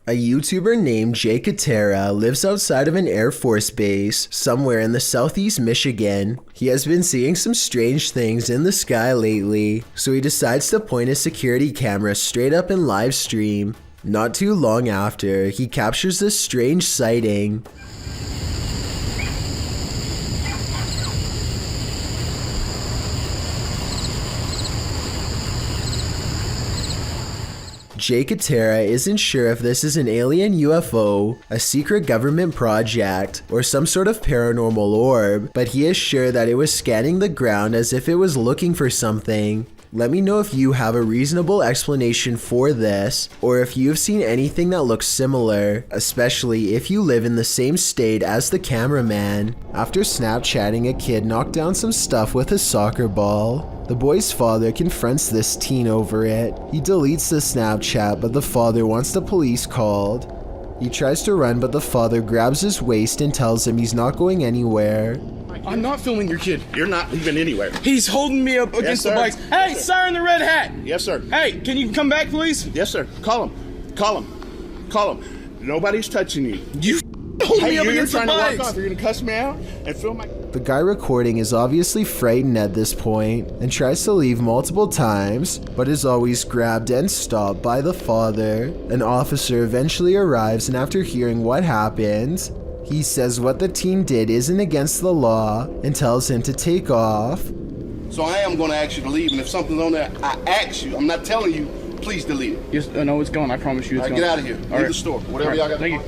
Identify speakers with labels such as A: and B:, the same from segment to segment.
A: A YouTuber named Jay Katera lives outside of an Air Force base somewhere in the southeast Michigan. He has been seeing some strange things in the sky lately, so he decides to point his security camera straight up in live stream. Not too long after, he captures this strange sighting. Jay Katera isn't sure if this is an alien UFO, a secret government project, or some sort of paranormal orb, but he is sure that it was scanning the ground as if it was looking for something. Let me know if you have a reasonable explanation for this, or if you've seen anything that looks similar, especially if you live in the same state as the cameraman. After Snapchatting, a kid knocked down some stuff with a soccer ball. The boy's father confronts this teen over it. He deletes the Snapchat, but the father wants the police called. He tries to run, but the father grabs his waist and tells him he's not going anywhere.
B: I'm not filming your kid.
C: You're not leaving anywhere.
B: He's holding me up against the bikes. Hey,
C: Yes,
B: sir in the red hat.
C: Yes, sir.
B: Hey, can you come back, please?
C: Yes, sir. Call him. Call him. Call him. Nobody's touching you.
B: You hold me up
C: you're
B: against the
C: trying to walk
B: bikes.
C: off. You're going to cuss me out and film my...
A: The guy recording is obviously frightened at this point and tries to leave multiple times, but is always grabbed and stopped by the father. An officer eventually arrives, and after hearing what happened, he says what the teen did isn't against the law and tells him to take off.
C: So I am going to ask you to leave, and if something's on there, I ask you. I'm not telling you, please delete it.
B: Yes, no, it's gone. I promise you it's
C: All right,
B: gone.
C: get out of here. Leave the store. Whatever y'all got to do.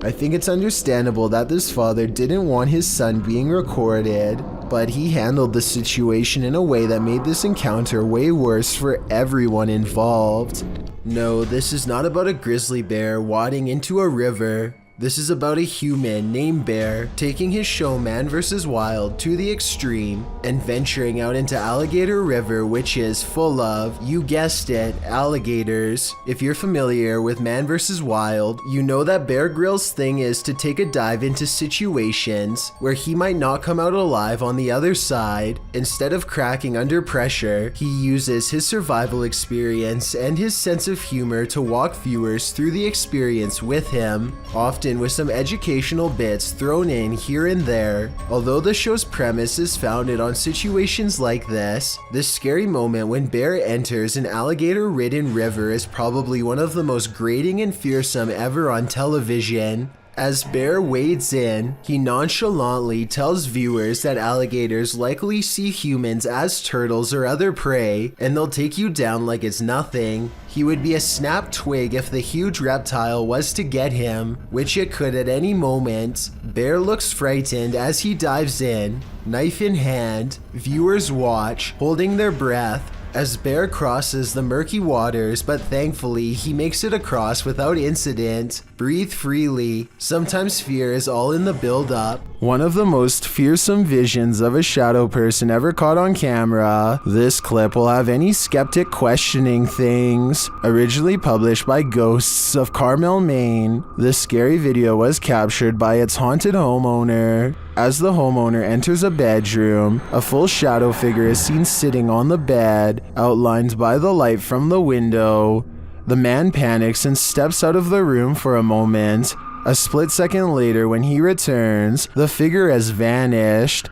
A: I think it's understandable that this father didn't want his son being recorded, but he handled the situation in a way that made this encounter way worse for everyone involved. No, this is not about a grizzly bear wading into a river. This is about a human named Bear taking his show Man vs. Wild to the extreme and venturing out into Alligator River, which is full of, you guessed it, alligators. If you're familiar with Man vs. Wild, you know that Bear Grylls' thing is to take a dive into situations where he might not come out alive on the other side. Instead of cracking under pressure, he uses his survival experience and his sense of humor to walk viewers through the experience with him, often with some educational bits thrown in here and there. Although the show's premise is founded on situations like this scary moment when Bear enters an alligator-ridden river is probably one of the most grating and fearsome ever on television. As Bear wades in, he nonchalantly tells viewers that alligators likely see humans as turtles or other prey, and they'll take you down like it's nothing. He would be a snapped twig if the huge reptile was to get him, which it could at any moment. Bear looks frightened as he dives in, knife in hand. Viewers watch, holding their breath, as Bear crosses the murky waters, but thankfully he makes it across without incident. Breathe freely. Sometimes fear is all in the build-up. One of the most fearsome visions of a shadow person ever caught on camera. This clip will have any skeptic questioning things. Originally published by Ghosts of Carmel, Maine, this scary video was captured by its haunted homeowner. As the homeowner enters a bedroom, a full shadow figure is seen sitting on the bed, outlined by the light from the window. The man panics and steps out of the room for a moment. A split second later, when he returns, the figure has vanished.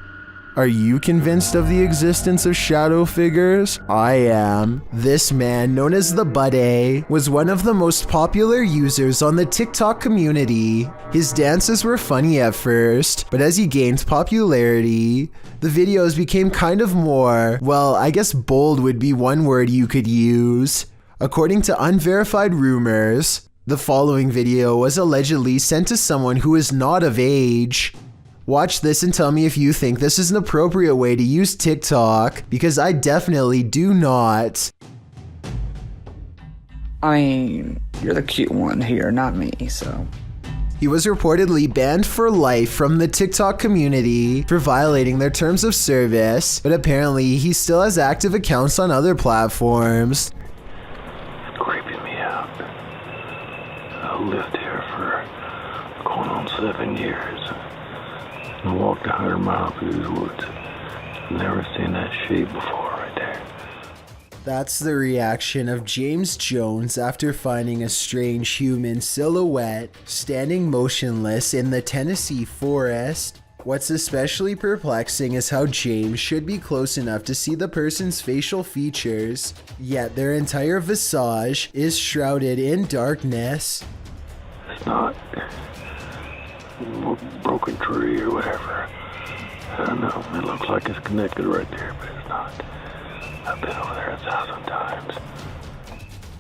A: Are you convinced of the existence of shadow figures? I am. This man, known as the Buddy, was one of the most popular users on the TikTok community. His dances were funny at first, but as he gained popularity, the videos became kind of more, well, I guess bold would be one word you could use. According to unverified rumors, the following video was allegedly sent to someone who is not of age. Watch this and tell me if you think this is an appropriate way to use TikTok, because I definitely do not.
D: I mean, you're the cute one here, not me, so...
A: He was reportedly banned for life from the TikTok community for violating their terms of service, but apparently he still has active accounts on other platforms.
E: Creeping me out. I lived here for going on 7 years. And walked 100 miles through these woods. Never seen that shape before right there.
A: That's the reaction of James Jones after finding a strange human silhouette standing motionless in the Tennessee forest. What's especially perplexing is how James should be close enough to see the person's facial features, yet their entire visage is shrouded in darkness.
E: It's not a broken tree or whatever. I don't know. It looks like it's connected right there, but it's not. I've been over there 1,000 times.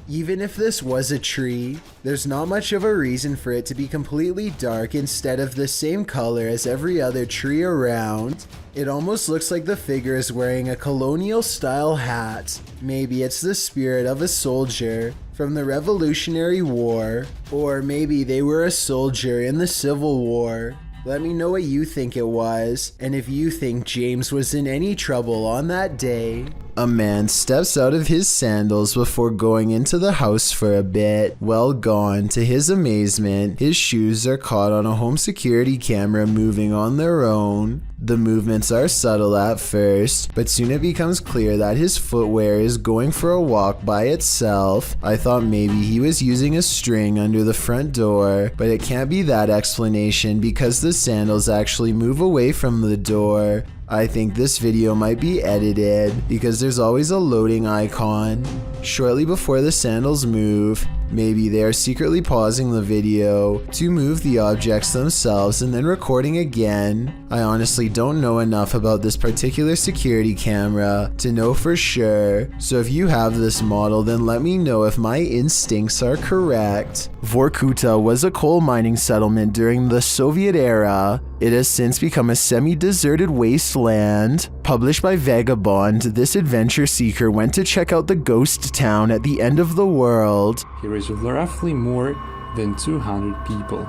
A: Even if this was a tree, there's not much of a reason for it to be completely dark instead of the same color as every other tree around. It almost looks like the figure is wearing a colonial-style hat. Maybe it's the spirit of a soldier from the Revolutionary War, or maybe they were a soldier in the Civil War. Let me know what you think it was, and if you think James was in any trouble on that day. A man steps out of his sandals before going into the house for a bit. Well gone. To his amazement, his shoes are caught on a home security camera moving on their own. The movements are subtle at first, but soon it becomes clear that his footwear is going for a walk by itself. I thought maybe he was using a string under the front door, but it can't be that explanation because the sandals actually move away from the door. I think this video might be edited because there's always a loading icon shortly before the sandals move. Maybe they are secretly pausing the video to move the objects themselves and then recording again. I honestly don't know enough about this particular security camera to know for sure, so if you have this model then let me know if my instincts are correct. Vorkuta was a coal mining settlement during the Soviet era. It has since become a semi-deserted wasteland. Published by Vagabond, this adventure seeker went to check out the ghost town at the end of the world.
F: Here is roughly more than 200 people.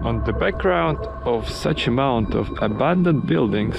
G: On the background of such amount of abandoned buildings,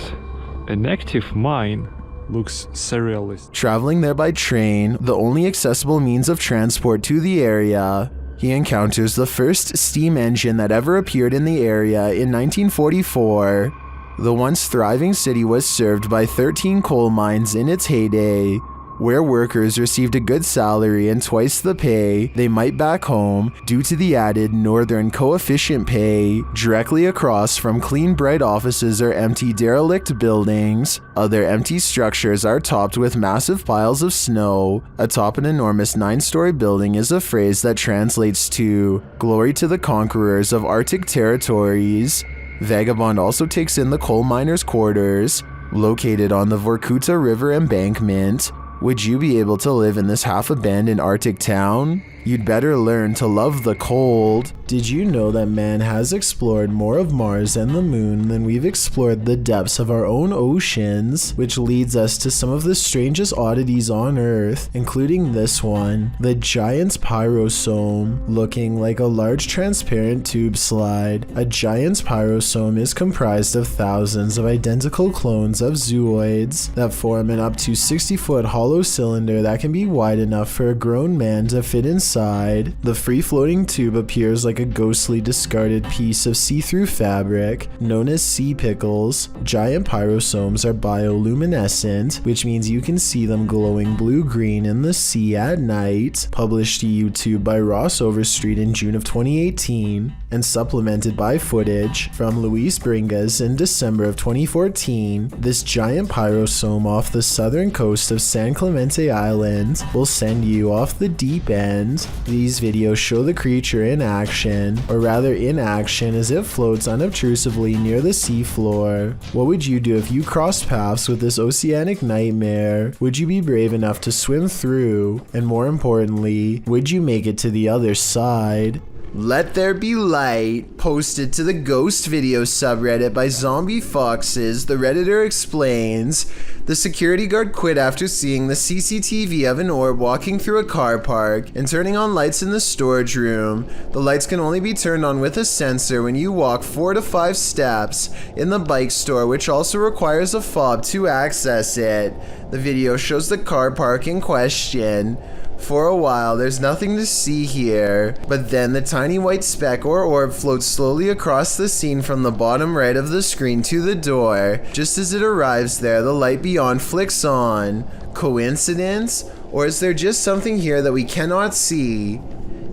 G: an active mine
F: Looks surrealist.
A: Traveling there by train, the only accessible means of transport to the area, he encounters the first steam engine that ever appeared in the area in 1944. The once thriving city was served by 13 coal mines in its heyday, where workers received a good salary and twice the pay they might back home due to the added northern coefficient pay. Directly across from clean bright offices are empty derelict buildings. Other empty structures are topped with massive piles of snow. Atop an enormous 9-story building is a phrase that translates to "Glory to the conquerors of Arctic territories." Vagabond also takes in the coal miners' quarters, located on the Vorkuta River embankment. Would you be able to live in this half-abandoned Arctic town? You'd better learn to love the cold. Did you know that man has explored more of Mars and the moon than we've explored the depths of our own oceans? Which leads us to some of the strangest oddities on Earth, including this one, the giant's pyrosome, looking like a large transparent tube slide. A giant's pyrosome is comprised of thousands of identical clones of zooids that form an up to 60-foot hollow cylinder that can be wide enough for a grown man to fit inside. The free-floating tube appears like a ghostly discarded piece of see-through fabric known as sea pickles. Giant pyrosomes are bioluminescent, which means you can see them glowing blue-green in the sea at night. Published to YouTube by Ross Overstreet in June of 2018 and supplemented by footage from Luis Bringas in December of 2014. This giant pyrosome off the southern coast of San Clemente Island will send you off the deep end. These videos show the creature in action, or rather inaction as it floats unobtrusively near the seafloor. What would you do if you crossed paths with this oceanic nightmare? Would you be brave enough to swim through? And more importantly, would you make it to the other side? Let There Be Light, posted to the Ghost Video subreddit by Zombie Foxes, the Redditor explains, the security guard quit after seeing the CCTV of an orb walking through a car park and turning on lights in the storage room. The lights can only be turned on with a sensor when you walk 4 to 5 steps in the bike store, which also requires a fob to access it. The video shows the car park in question. For a while, there's nothing to see here, but then the tiny white speck or orb floats slowly across the scene from the bottom right of the screen to the door. Just as it arrives there, the light beyond flicks on. Coincidence? Or is there just something here that we cannot see?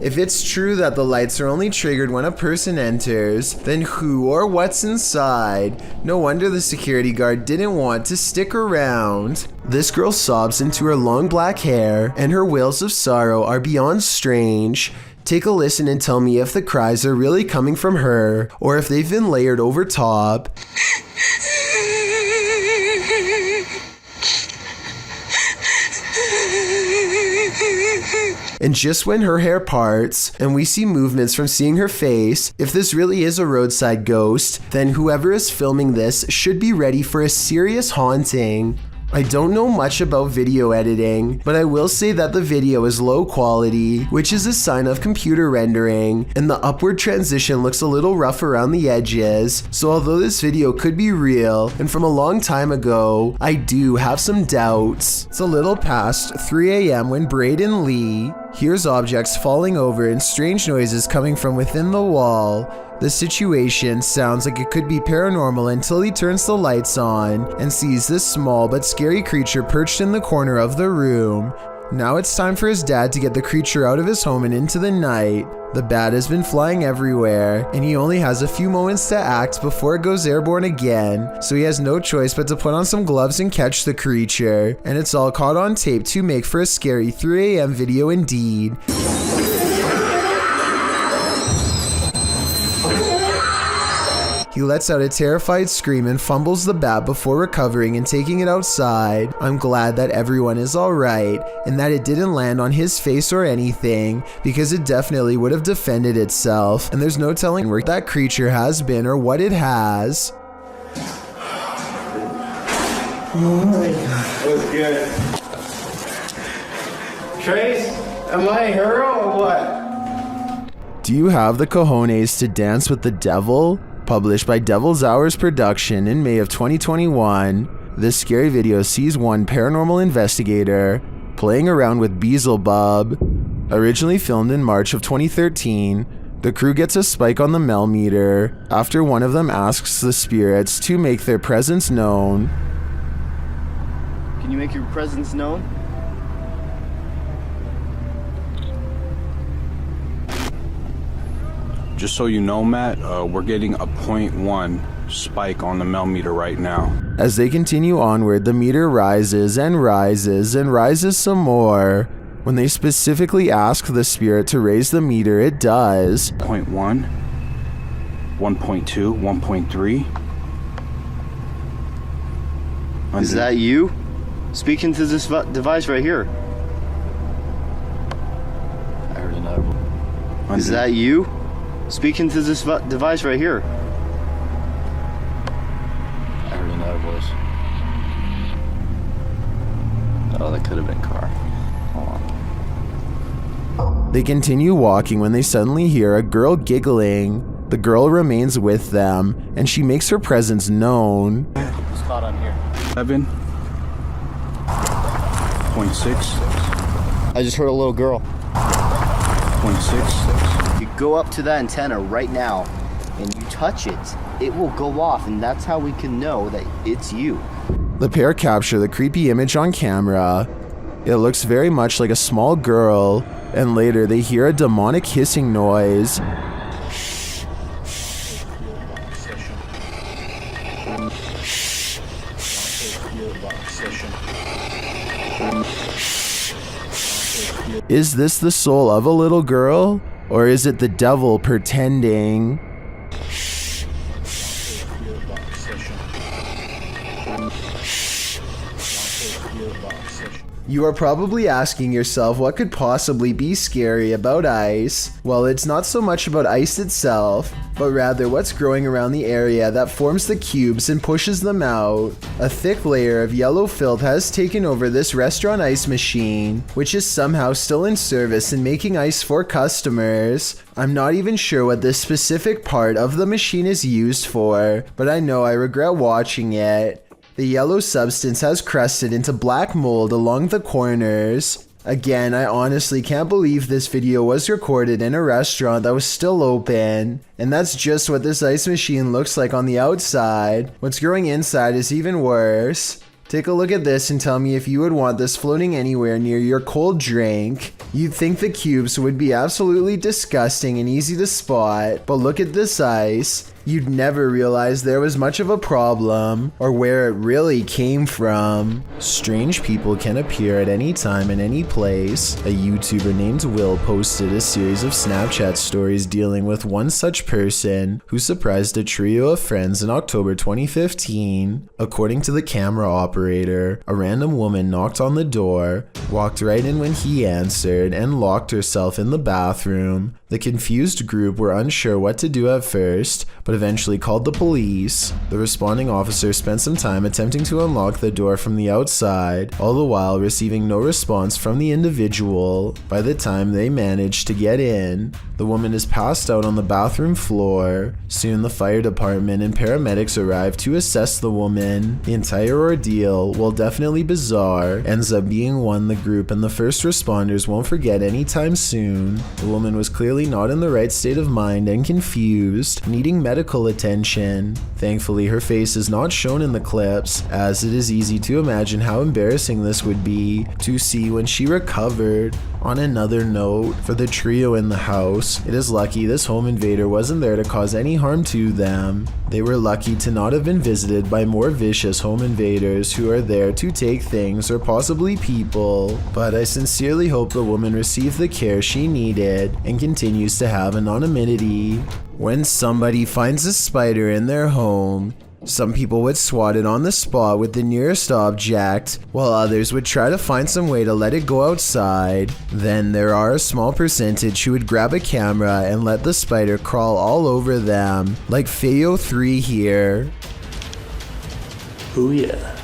A: If it's true that the lights are only triggered when a person enters, then who or what's inside? No wonder the security guard didn't want to stick around. This girl sobs into her long black hair, and her wails of sorrow are beyond strange. Take a listen and tell me if the cries are really coming from her, or if they've been layered over top. And just when her hair parts, and we see movements from seeing her face, if this really is a roadside ghost, then whoever is filming this should be ready for a serious haunting. I don't know much about video editing, but I will say that the video is low quality, which is a sign of computer rendering, and the upward transition looks a little rough around the edges, so although this video could be real, and from a long time ago, I do have some doubts. It's a little past 3 a.m. when Braden Lee hears objects falling over and strange noises coming from within the wall. The situation sounds like it could be paranormal until he turns the lights on and sees this small but scary creature perched in the corner of the room. Now it's time for his dad to get the creature out of his home and into the night. The bat has been flying everywhere, and he only has a few moments to act before it goes airborne again, so he has no choice but to put on some gloves and catch the creature, and it's all caught on tape to make for a scary 3 a.m. video indeed. He lets out a terrified scream and fumbles the bat before recovering and taking it outside. I'm glad that everyone is alright, and that it didn't land on his face or anything, because it definitely would have defended itself, and there's no telling where that creature has been or what it has.
H: Oh my god. That was good. Trace, am I a hero or what?
A: Do you have the cojones to dance with the devil? Published by Devil's Hours Production in May of 2021, this scary video sees one paranormal investigator playing around with Beelzebub. Originally filmed in March of 2013, the crew gets a spike on the millimeter after one of them asks the spirits to make their presence known.
I: Can you make your presence known?
J: Just so you know, Matt, we're getting a 0.1 spike on the millimeter right now.
A: As they continue onward, the meter rises and rises and rises some more. When they specifically ask the spirit to raise the meter, it does.
J: 0.1, 1.2, 1.3.
I: Is that you? Speak into this device right here. I heard another one. Is that you? Speak into this device right here. I heard another voice. Oh, that could have been car. Hold on.
A: They continue walking when they suddenly hear a girl giggling. The girl remains with them, and she makes her presence known.
I: What's caught on here?
J: 7.6.
I: I just heard a little girl.
J: 0.6.
I: You go up to that antenna right now and you touch it, it will go off, and that's how we can know that it's you.
A: The pair capture the creepy image on camera. It looks very much like a small girl, and later they hear a demonic hissing noise. Is this the soul of a little girl? Or is it the devil pretending? You are probably asking yourself what could possibly be scary about ice. Well, it's not so much about ice itself, but rather what's growing around the area that forms the cubes and pushes them out. A thick layer of yellow filth has taken over this restaurant ice machine, which is somehow still in service and making ice for customers. I'm not even sure what this specific part of the machine is used for, but I know I regret watching it. The yellow substance has crusted into black mold along the corners. Again, I honestly can't believe this video was recorded in a restaurant that was still open. And that's just what this ice machine looks like on the outside. What's growing inside is even worse. Take a look at this and tell me if you would want this floating anywhere near your cold drink. You'd think the cubes would be absolutely disgusting and easy to spot, but look at this ice. You'd never realize there was much of a problem or where it really came from. Strange people can appear at any time and any place. A YouTuber named Will posted a series of Snapchat stories dealing with one such person who surprised a trio of friends in October 2015. According to the camera operator, a random woman knocked on the door, walked right in when he answered, and locked herself in the bathroom. The confused group were unsure what to do at first, but eventually called the police. The responding officer spent some time attempting to unlock the door from the outside, all the while receiving no response from the individual. By the time they managed to get in, the woman is passed out on the bathroom floor. Soon the fire department and paramedics arrive to assess the woman. The entire ordeal, while definitely bizarre, ends up being one the group and the first responders won't forget anytime soon. The woman was clearly not in the right state of mind and confused, needing medical attention. Thankfully, her face is not shown in the clips, as it is easy to imagine how embarrassing this would be to see when she recovered. On another note, for the trio in the house, it is lucky this home invader wasn't there to cause any harm to them. They were lucky to not have been visited by more vicious home invaders who are there to take things or possibly people. But I sincerely hope the woman received the care she needed and continues to have anonymity. When somebody finds a spider in their home, some people would swat it on the spot with the nearest object, while others would try to find some way to let it go outside. Then there are a small percentage who would grab a camera and let the spider crawl all over them, like Fayo3 here.
K: Oh yeah.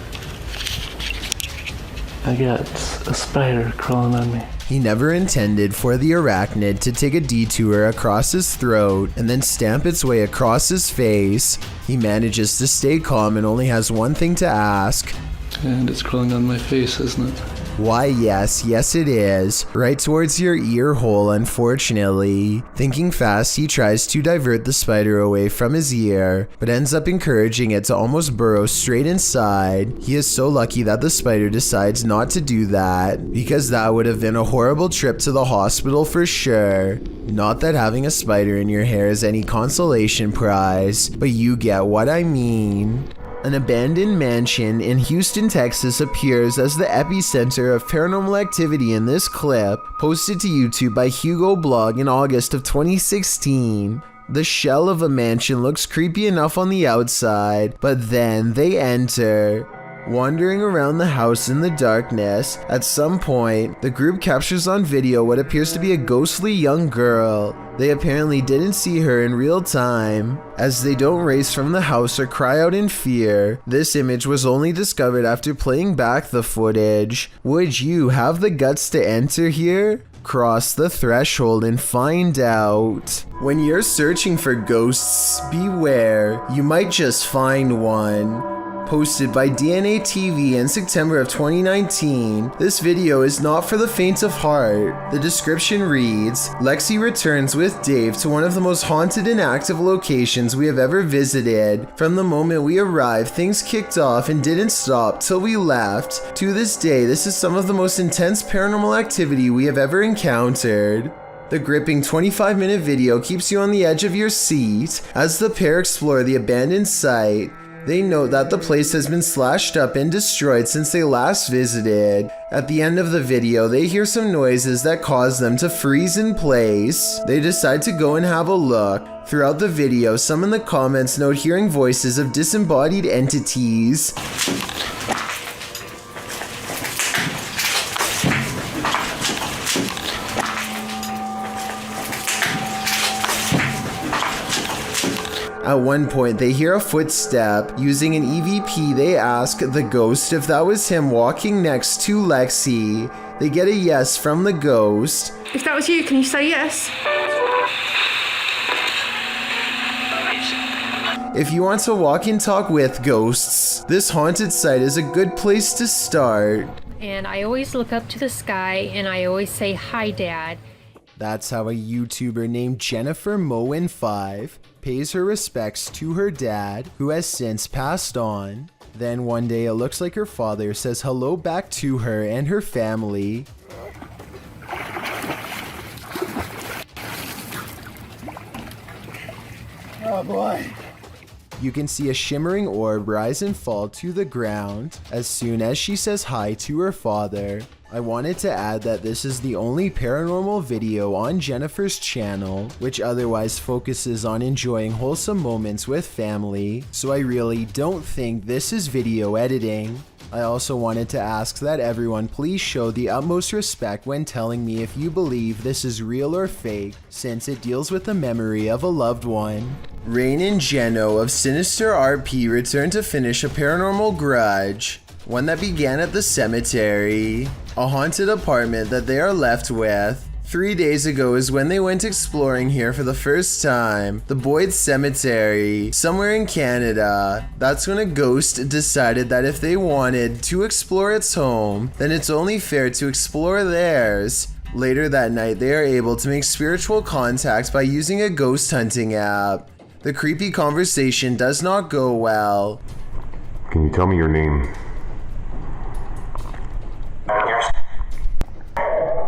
K: I got a spider crawling on me.
A: He never intended for the arachnid to take a detour across his throat and then stamp its way across his face. He manages to stay calm and only has one thing to ask.
K: And it's crawling on my face, isn't it?
A: Why, yes it is. Right towards your ear hole, unfortunately. Thinking fast, he tries to divert the spider away from his ear, but ends up encouraging it to almost burrow straight inside. He is so lucky that the spider decides not to do that, because that would have been a horrible trip to the hospital for sure. Not that having a spider in your hair is any consolation prize, but you get what I mean. An abandoned mansion in Houston, Texas appears as the epicenter of paranormal activity in this clip, posted to YouTube by Hugo Blog in August of 2016. The shell of a mansion looks creepy enough on the outside, but then they enter. Wandering around the house in the darkness, at some point, the group captures on video what appears to be a ghostly young girl. They apparently didn't see her in real time, as they don't race from the house or cry out in fear. This image was only discovered after playing back the footage. Would you have the guts to enter here? Cross the threshold and find out. When you're searching for ghosts, beware, you might just find one. Posted by DNA TV in September of 2019, this video is not for the faint of heart. The description reads, Lexi returns with Dave to one of the most haunted and active locations we have ever visited. From the moment we arrived, things kicked off and didn't stop till we left. To this day, this is some of the most intense paranormal activity we have ever encountered. The gripping 25-minute video keeps you on the edge of your seat as the pair explore the abandoned site. They note that the place has been slashed up and destroyed since they last visited. At the end of the video, they hear some noises that cause them to freeze in place. They decide to go and have a look. Throughout the video, some in the comments note hearing voices of disembodied entities. At one point, they hear a footstep. Using an EVP, they ask the ghost if that was him walking next to Lexi. They get a yes from the ghost.
L: If that was you, can you say yes?
A: If you want to walk and talk with ghosts, this haunted site is a good place to start.
M: and I always look up to the sky and I always say, "Hi, Dad."
A: That's how a YouTuber named Jennifer Moen5 pays her respects to her dad, who has since passed on. Then one day it looks like her father says hello back to her and her family.
H: Oh boy.
A: You can see a shimmering orb rise and fall to the ground as soon as she says hi to her father. I wanted to add that this is the only paranormal video on Jennifer's channel, which otherwise focuses on enjoying wholesome moments with family, so I really don't think this is video editing. I also wanted to ask that everyone please show the utmost respect when telling me if you believe this is real or fake, since it deals with the memory of a loved one. Rain and Jeno of Sinister RP return to finish a paranormal grudge, one that began at the cemetery, a haunted apartment that they are left with. 3 days ago is when they went exploring here for the first time, the Boyd Cemetery, somewhere in Canada. That's when a ghost decided that if they wanted to explore its home, then it's only fair to explore theirs. Later that night, they are able to make spiritual contact by using a ghost hunting app. The creepy conversation does not go well.
E: Can you tell me your name?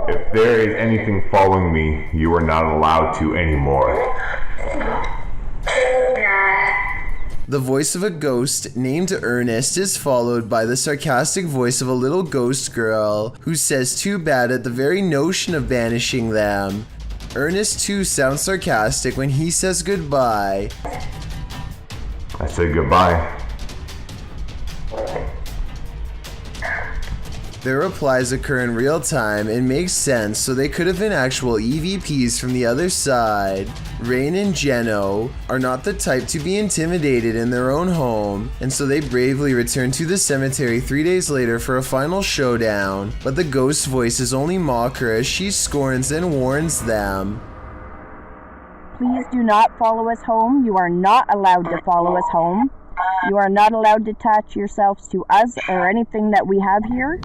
E: If there is anything following me, you are not allowed to anymore.
A: The voice of a ghost named Ernest is followed by the sarcastic voice of a little ghost girl who says too bad at the very notion of banishing them. Ernest too sounds sarcastic when he says goodbye.
E: I said goodbye.
A: Their replies occur in real time and make sense, so they could have been actual EVPs from the other side. Rain and Jeno are not the type to be intimidated in their own home, and so they bravely return to the cemetery 3 days later for a final showdown, but the ghost's voices only mock her as she scorns and warns them.
N: Please do not follow us home. You are not allowed to follow us home. You are not allowed to attach yourselves to us or anything that we have here.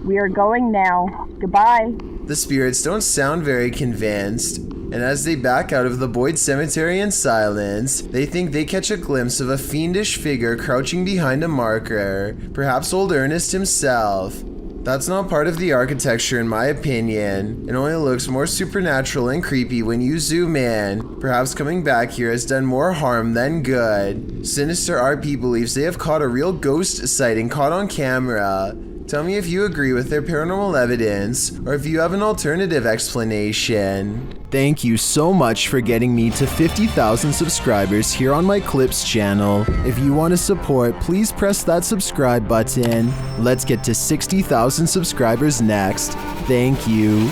N: We are going now. Goodbye.
A: The spirits don't sound very convinced, and as they back out of the Boyd Cemetery in silence, they think they catch a glimpse of a fiendish figure crouching behind a marker, perhaps old Ernest himself. That's not part of the architecture in my opinion. It only looks more supernatural and creepy when you zoom in. Perhaps coming back here has done more harm than good. Sinister RP believes they have caught a real ghost sighting caught on camera. Tell me if you agree with their paranormal evidence, or if you have an alternative explanation. Thank you so much for getting me to 50,000 subscribers here on my Clips channel. If you want to support, please press that subscribe button. Let's get to 60,000 subscribers next. Thank you.